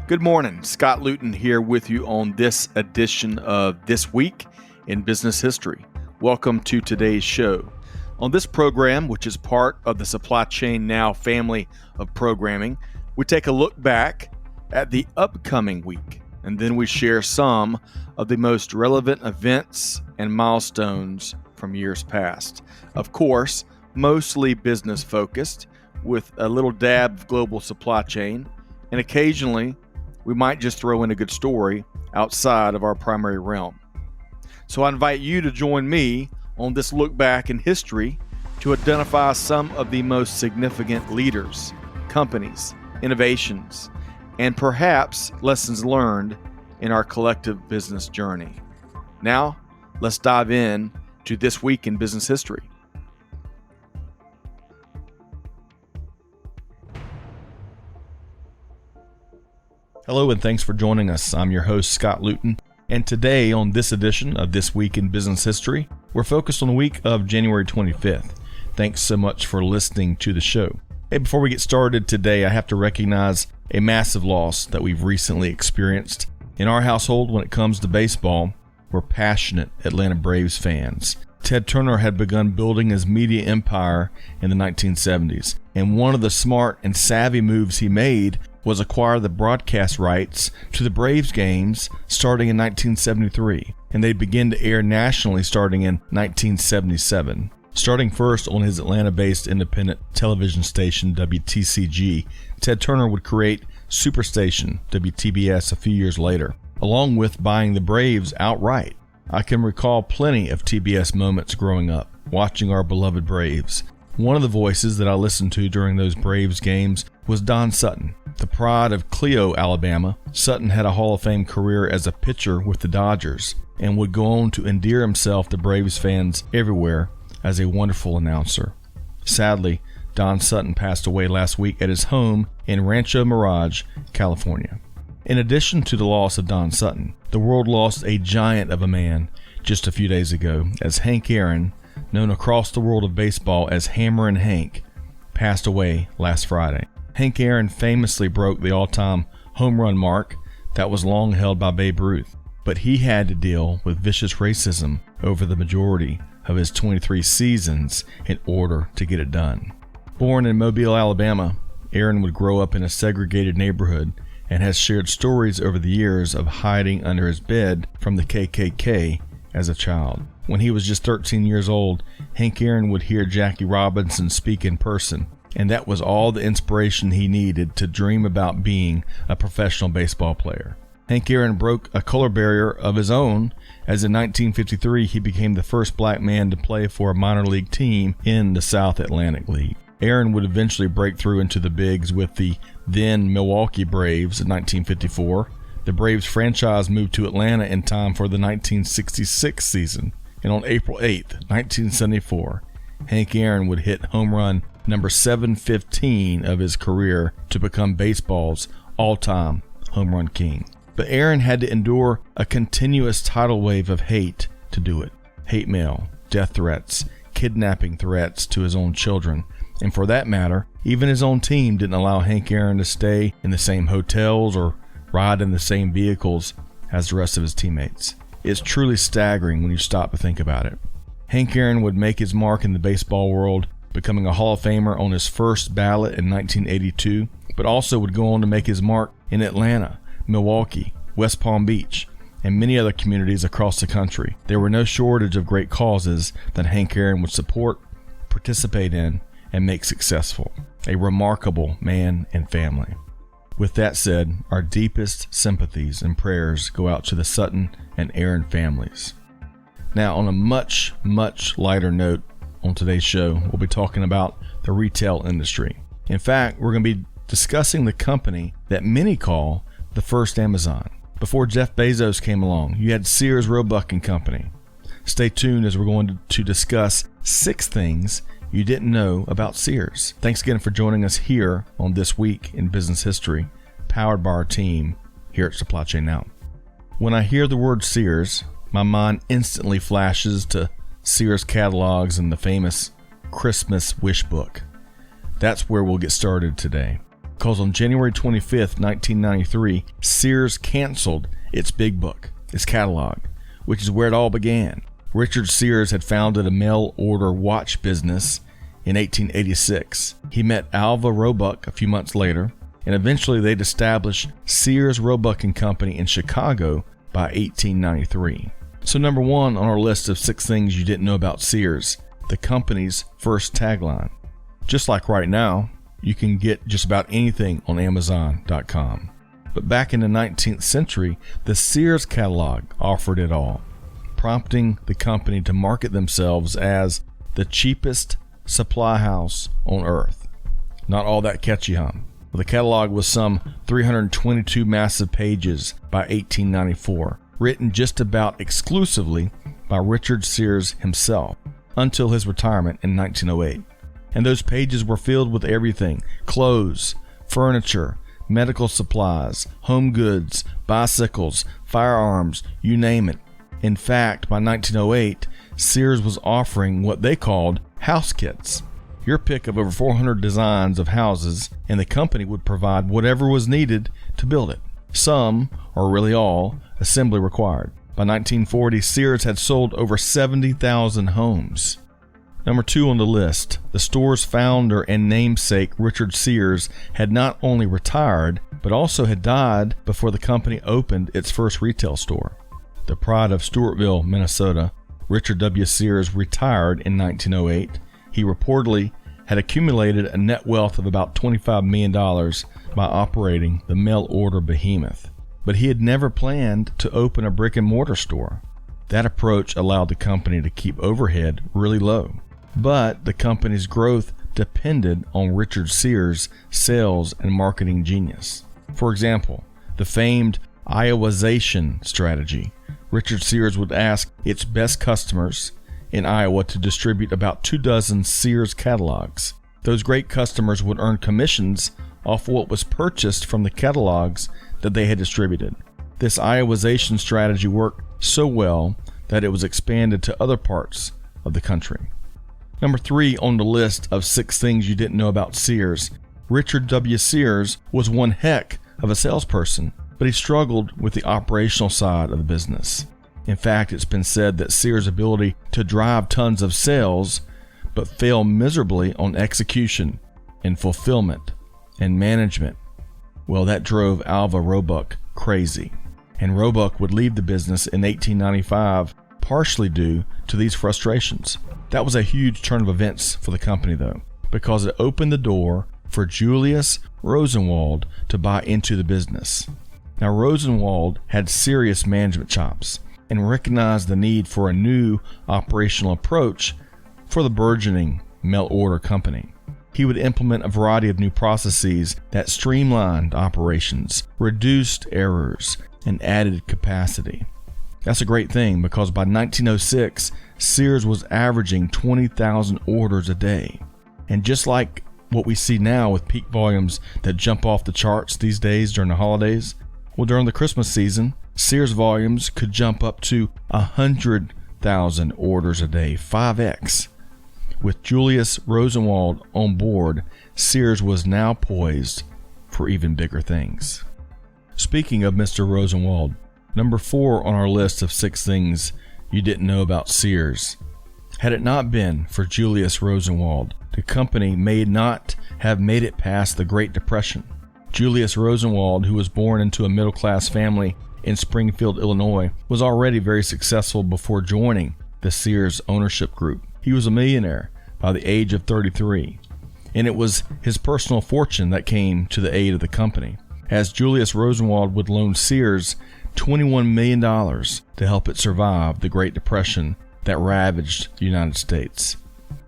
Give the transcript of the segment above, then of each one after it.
Good morning. Scott Luton here with you on this edition of This Week in Business History. Welcome to today's show. On this program, which is part of the Supply Chain Now family of programming, we take a look back at the upcoming week, and then we share some of the most relevant events and milestones from years past. Of course, mostly business focused, with a little dab of global supply chain, and occasionally we might just throw in a good story outside of our primary realm. So I invite you to join me on this look back in history to identify some of the most significant leaders, companies, innovations, and perhaps lessons learned in our collective business journey. Now, let's dive in to This Week in Business History. Hello and thanks for joining us. I'm your host, Scott Luton, and today on this edition of This Week in Business History, we're focused on the week of January 25th. Thanks so much for listening to the show. Hey, before we get started today, I have to recognize a massive loss that we've recently experienced. In our household, when it comes to baseball, we're passionate Atlanta Braves fans. Ted Turner had begun building his media empire in the 1970s, and one of the smart and savvy moves he made was acquire the broadcast rights to the Braves games starting in 1973, and they began to air nationally starting in 1977. Starting first on his Atlanta-based independent television station WTCG, Ted Turner would create Superstation WTBS a few years later, along with buying the Braves outright. I can recall plenty of TBS moments growing up, watching our beloved Braves. One of the voices that I listened to during those Braves games was Don Sutton. The pride of Clio, Alabama, Sutton had a Hall of Fame career as a pitcher with the Dodgers and would go on to endear himself to Braves fans everywhere as a wonderful announcer. Sadly, Don Sutton passed away last week at his home in Rancho Mirage, California. In addition to the loss of Don Sutton, the world lost a giant of a man just a few days ago as Hank Aaron, known across the world of baseball as Hammerin' Hank, passed away last Friday. Hank Aaron famously broke the all-time home run mark that was long held by Babe Ruth, but he had to deal with vicious racism over the majority of his 23 seasons in order to get it done. Born in Mobile, Alabama, Aaron would grow up in a segregated neighborhood and has shared stories over the years of hiding under his bed from the KKK as a child. When he was just 13 years old, Hank Aaron would hear Jackie Robinson speak in person, and that was all the inspiration he needed to dream about being a professional baseball player. Hank Aaron broke a color barrier of his own, as in 1953 he became the first black man to play for a minor league team in the South Atlantic League. Aaron would eventually break through into the bigs with the then Milwaukee Braves in 1954. The Braves franchise moved to Atlanta in time for the 1966 season, and on April 8, 1974, Hank Aaron would hit home run number 715 of his career to become baseball's all-time home run king. But Aaron had to endure a continuous tidal wave of hate to do it. Hate mail, death threats, kidnapping threats to his own children, and for that matter, even his own team didn't allow Hank Aaron to stay in the same hotels or ride in the same vehicles as the rest of his teammates. It's truly staggering when you stop to think about it. Hank Aaron would make his mark in the baseball world, becoming a Hall of Famer on his first ballot in 1982, but also would go on to make his mark in Atlanta, Milwaukee, West Palm Beach, and many other communities across the country. There were no shortage of great causes that Hank Aaron would support, participate in, and make successful. A remarkable man and family. With that said, our deepest sympathies and prayers go out to the Sutton and Aaron families. Now, on a much, much lighter note, on today's show, we'll be talking about the retail industry. In fact, we're going to be discussing the company that many call the first Amazon. Before Jeff Bezos came along, you had Sears, Roebuck and Company. Stay tuned as we're going to discuss 6 things you didn't know about Sears. Thanks again for joining us here on This Week in Business History, powered by our team here at Supply Chain Now. When I hear the word Sears, my mind instantly flashes to Sears catalogs and the famous Christmas wish book. That's where we'll get started today. because on January 25th, 1993, Sears canceled its big book, its catalog, which is where it all began. Richard Sears had founded a mail-order watch business in 1886. He met Alva Roebuck a few months later, and eventually they'd established Sears, Roebuck & Company in Chicago by 1893. So number one on our list of 6 things you didn't know about Sears, the company's first tagline. Just like right now, you can get just about anything on Amazon.com. But back in the 19th century, the Sears catalog offered it all, prompting the company to market themselves as the cheapest supply house on earth. Not all that catchy, huh? The catalog was some 322 massive pages by 1894, written just about exclusively by Richard Sears himself until his retirement in 1908. And those pages were filled with everything: clothes, furniture, medical supplies, home goods, bicycles, firearms, you name it. In fact, by 1908, Sears was offering what they called house kits. Your pick of over 400 designs of houses, and the company would provide whatever was needed to build it. Some, or really all, assembly required. By 1940, Sears had sold over 70,000 homes. Number 2 on the list, the store's founder and namesake Richard Sears had not only retired, but also had died before the company opened its first retail store. The pride of Stewartville, Minnesota, Richard W. Sears retired in 1908. He reportedly had accumulated a net wealth of about $25 million by operating the mail-order behemoth. But he had never planned to open a brick-and-mortar store. That approach allowed the company to keep overhead really low. But the company's growth depended on Richard Sears' sales and marketing genius. For example, the famed Iowazation strategy. Richard Sears would ask its best customers in Iowa to distribute about 24 Sears catalogs. Those great customers would earn commissions off what was purchased from the catalogs that they had distributed. This Iowazation strategy worked so well that it was expanded to other parts of the country. Number 3 on the list of 6 things you didn't know about Sears, Richard W. Sears was one heck of a salesperson, but he struggled with the operational side of the business. In fact, it's been said that Sears' ability to drive tons of sales, but fail miserably on execution and fulfillment and management, well, that drove Alva Roebuck crazy. And Roebuck would leave the business in 1895, partially due to these frustrations. That was a huge turn of events for the company, though, because it opened the door for Julius Rosenwald to buy into the business. Now, Rosenwald had serious management chops and recognized the need for a new operational approach for the burgeoning mail-order company. He would implement a variety of new processes that streamlined operations, reduced errors, and added capacity. That's a great thing, because by 1906, Sears was averaging 20,000 orders a day. And just like what we see now with peak volumes that jump off the charts these days during the holidays, well, during the Christmas season, Sears volumes could jump up to 100,000 orders a day, 5x. With Julius Rosenwald on board, Sears was now poised for even bigger things. Speaking of Mr. Rosenwald, number 4 on our list of 6 things you didn't know about Sears. Had it not been for Julius Rosenwald, the company may not have made it past the Great Depression. Julius Rosenwald, who was born into a middle-class family in Springfield, Illinois, was already very successful before joining the Sears ownership group. He was a millionaire by the age of 33, and it was his personal fortune that came to the aid of the company, as Julius Rosenwald would loan Sears $21 million to help it survive the Great Depression that ravaged the United States.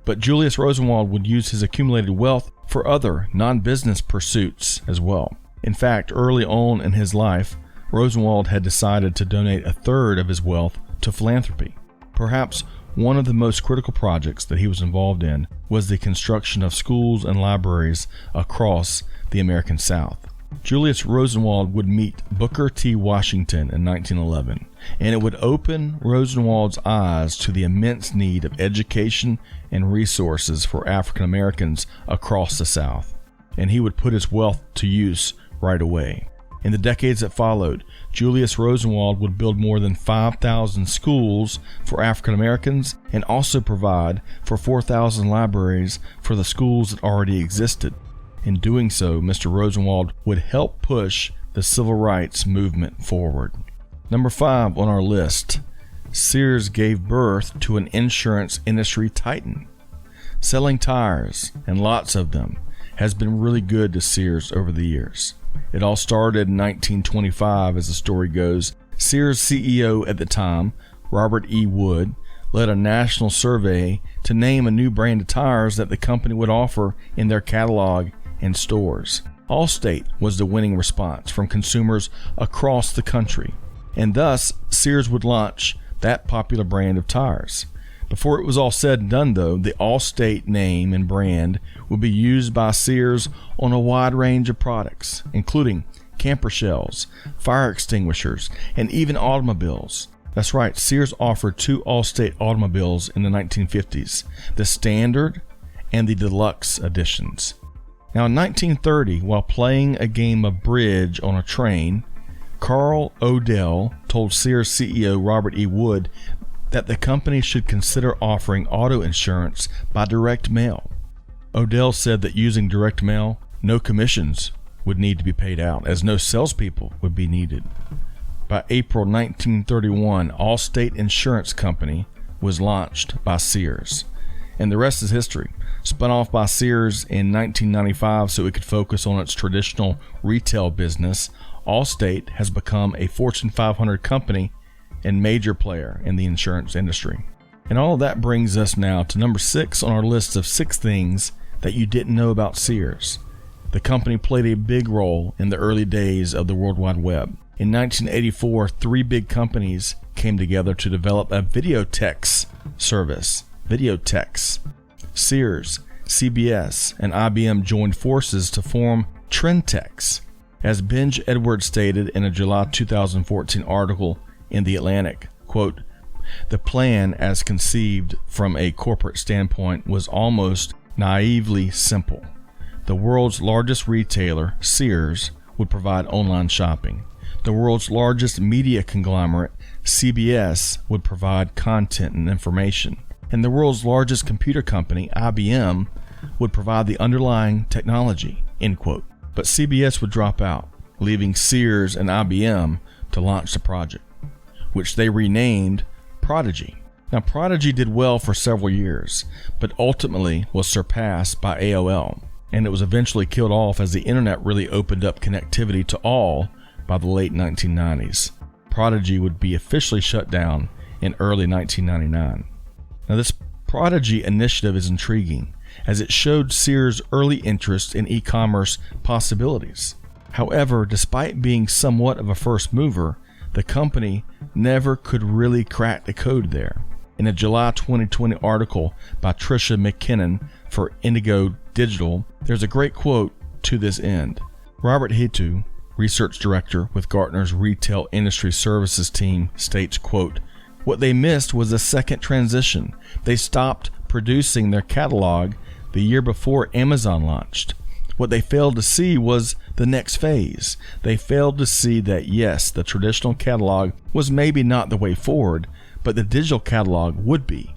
But Julius Rosenwald would use his accumulated wealth for other non-business pursuits as well. In fact, early on in his life, Rosenwald had decided to donate a third of his wealth to philanthropy. Perhaps one of the most critical projects that he was involved in was the construction of schools and libraries across the American South. Julius Rosenwald would meet Booker T. Washington in 1911, and it would open Rosenwald's eyes to the immense need of education and resources for African Americans across the South. and he would put his wealth to use right away. In the decades that followed, Julius Rosenwald would build more than 5,000 schools for African Americans and also provide for 4,000 libraries for the schools that already existed. In doing so, Mr. Rosenwald would help push the civil rights movement forward. Number 5 on our list, Sears gave birth to an insurance industry titan. Selling tires, and lots of them, has been really good to Sears over the years. It all started in 1925, as the story goes. Sears CEO at the time, Robert E. Wood, led a national survey to name a new brand of tires that the company would offer in their catalog and stores. Allstate was the winning response from consumers across the country, and thus Sears would launch that popular brand of tires. Before it was all said and done, though, the Allstate name and brand would be used by Sears on a wide range of products, including camper shells, fire extinguishers, and even automobiles. That's right, Sears offered 2 Allstate automobiles in the 1950s, the Standard and the Deluxe editions. Now, in 1930, while playing a game of bridge on a train, Carl Odell told Sears CEO Robert E. Wood that the company should consider offering auto insurance by direct mail. Odell said that using direct mail, no commissions would need to be paid out, as no salespeople would be needed. By April 1931, Allstate Insurance Company was launched by Sears, and the rest is history. Spun off by Sears in 1995 so it could focus on its traditional retail business, Allstate has become a Fortune 500 company and major player in the insurance industry. And all of that brings us now to number 6 on our list of 6 things that you didn't know about Sears. The company played a big role in the early days of the World Wide Web. In 1984, 3 big companies came together to develop a videotex service. Videotex. Sears, CBS, and IBM joined forces to form Trentex. As Benj Edwards stated in a July 2014 article in The Atlantic, quote, "The plan as conceived from a corporate standpoint was almost naively simple. The world's largest retailer, Sears, would provide online shopping. The world's largest media conglomerate, CBS, would provide content and information. And the world's largest computer company, IBM, would provide the underlying technology," end quote. But CBS would drop out, leaving Sears and IBM to launch the project, which they renamed Prodigy. Now, Prodigy did well for several years, but ultimately was surpassed by AOL, and it was eventually killed off as the internet really opened up connectivity to all by the late 1990s. Prodigy would be officially shut down in early 1999. Now, this Prodigy initiative is intriguing, as it showed Sears' early interest in e-commerce possibilities. However, despite being somewhat of a first mover, the company never could really crack the code there. In a July 2020 article by Tricia McKinnon for Indigo Digital, there's a great quote to this end. Robert Hitu, research director with Gartner's Retail Industry Services team, states, quote, "What they missed was a second transition. They stopped producing their catalog the year before Amazon launched. What they failed to see was the next phase. They failed to see that, yes, the traditional catalog was maybe not the way forward, but the digital catalog would be.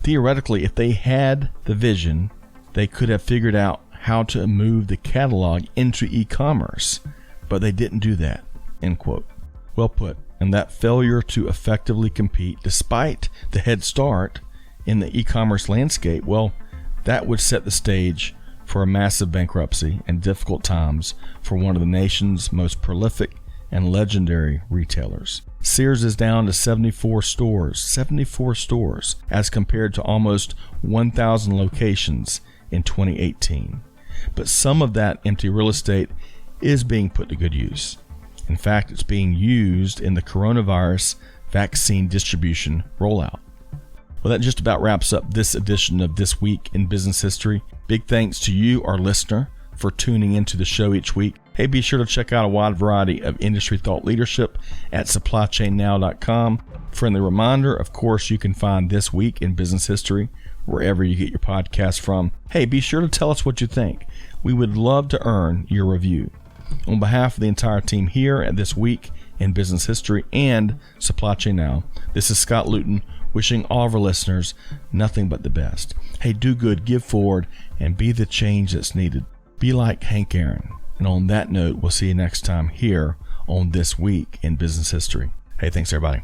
Theoretically, if they had the vision, they could have figured out how to move the catalog into e-commerce, but they didn't do that," end quote. Well put. And that failure to effectively compete despite the head start in the e-commerce landscape, well, that would set the stage for a massive bankruptcy and difficult times for one of the nation's most prolific and legendary retailers. Sears is down to 74 stores, as compared to almost 1,000 locations in 2018. But some of that empty real estate is being put to good use. In fact, it's being used in the coronavirus vaccine distribution rollout. Well, that just about wraps up this edition of This Week in Business History. Big thanks to you, our listener, for tuning into the show each week. Hey, be sure to check out a wide variety of industry thought leadership at supplychainnow.com. Friendly reminder, of course, you can find This Week in Business History wherever you get your podcast from. Hey, be sure to tell us what you think. We would love to earn your review. On behalf of the entire team here at This Week in Business History and Supply Chain Now, this is Scott Luton wishing all of our listeners nothing but the best. Hey, do good, give forward, and be the change that's needed. Be like Hank Aaron. And on that note, we'll see you next time here on This Week in Business History. Hey, thanks everybody.